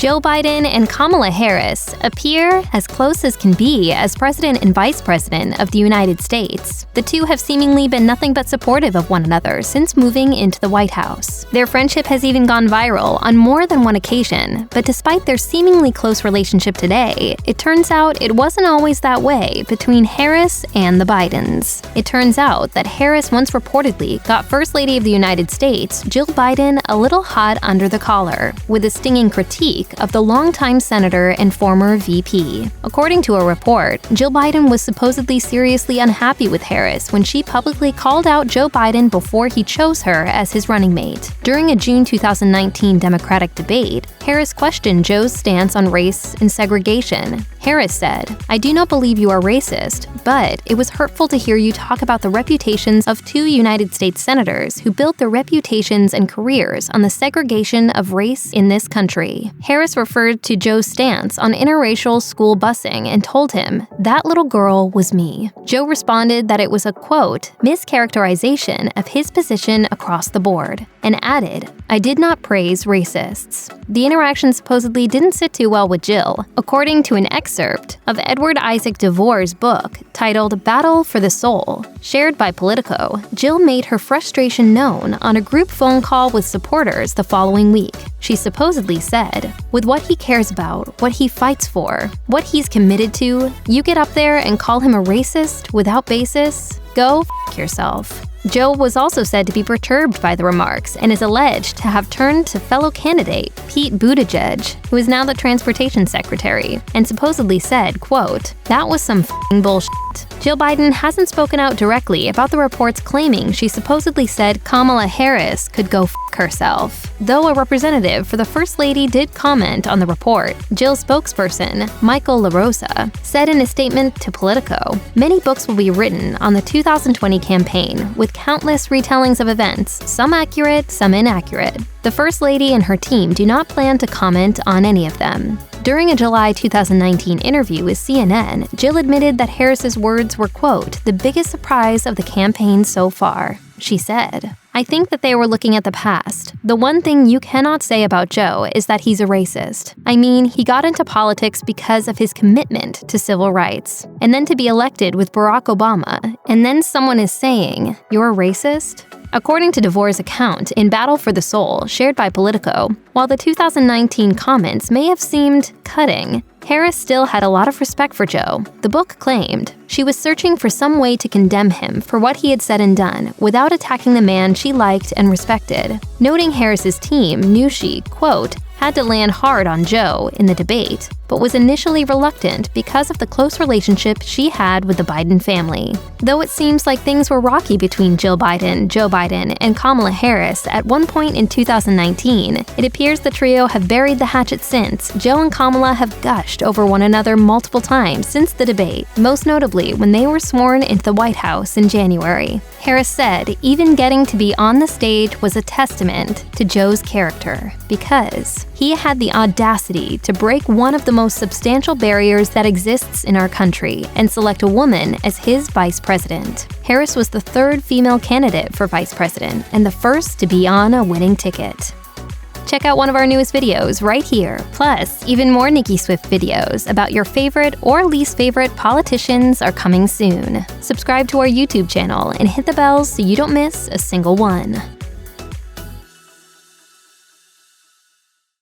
Joe Biden and Kamala Harris appear as close as can be as President and Vice President of the United States. The two have seemingly been nothing but supportive of one another since moving into the White House. Their friendship has even gone viral on more than one occasion, but despite their seemingly close relationship today, it turns out it wasn't always that way between Harris and the Bidens. It turns out that Harris once reportedly got First Lady of the United States, Jill Biden, a little hot under the collar, with a stinging critique of the longtime senator and former VP. According to a report, Jill Biden was supposedly seriously unhappy with Harris when she publicly called out Joe Biden before he chose her as his running mate. During a June 2019 Democratic debate, Harris questioned Joe's stance on race and segregation. Harris said, "I do not believe you are racist, but it was hurtful to hear you talk about the reputations of two United States senators who built their reputations and careers on the segregation of race in this country." Harris referred to Joe's stance on interracial school busing and told him, "That little girl was me." Joe responded that it was a, quote, mischaracterization of his position across the board, and added, "I did not praise racists." The interaction supposedly didn't sit too well with Jill. According to an excerpt of Edward Isaac DeVore's book titled Battle for the Soul, shared by Politico, Jill made her frustration known on a group phone call with supporters the following week. She supposedly said, "With what he cares about, what he fights for, what he's committed to, you get up there and call him a racist without basis? Go f*** yourself." Joe was also said to be perturbed by the remarks and is alleged to have turned to fellow candidate Pete Buttigieg, who is now the transportation secretary, and supposedly said, quote, "That was some f***ing bullshit." Jill Biden hasn't spoken out directly about the reports claiming she supposedly said Kamala Harris could go f*** herself, though a representative for the First Lady did comment on the report. Jill's spokesperson, Michael LaRosa, said in a statement to Politico, "Many books will be written on the 2020 campaign, with countless retellings of events, some accurate, some inaccurate. The First Lady and her team do not plan to comment on any of them." During a July 2019 interview with CNN, Jill admitted that Harris's words were, quote, "the biggest surprise of the campaign so far." She said, "I think that they were looking at the past. The one thing you cannot say about Joe is that he's a racist. I mean, he got into politics because of his commitment to civil rights. And then to be elected with Barack Obama, and then someone is saying, 'You're a racist?'" According to DeVore's account in Battle for the Soul, shared by Politico, while the 2019 comments may have seemed cutting, Harris still had a lot of respect for Joe. The book claimed she was searching for some way to condemn him for what he had said and done without attacking the man she liked and respected. Noting Harris's team knew she, quote, had to land hard on Joe in the debate, but was initially reluctant because of the close relationship she had with the Biden family. Though it seems like things were rocky between Jill Biden, Joe Biden, and Kamala Harris at one point in 2019, it appears the trio have buried the hatchet since. Joe and Kamala have gushed over one another multiple times since the debate, most notably when they were sworn into the White House in January. Harris said even getting to be on the stage was a testament to Joe's character, because he had the audacity to break one of the most substantial barriers that exists in our country and select a woman as his vice president. Harris was the third female candidate for vice president and the first to be on a winning ticket. Check out one of our newest videos right here. Plus, even more Nicki Swift videos about your favorite or least favorite politicians are coming soon. Subscribe to our YouTube channel and hit the bell so you don't miss a single one.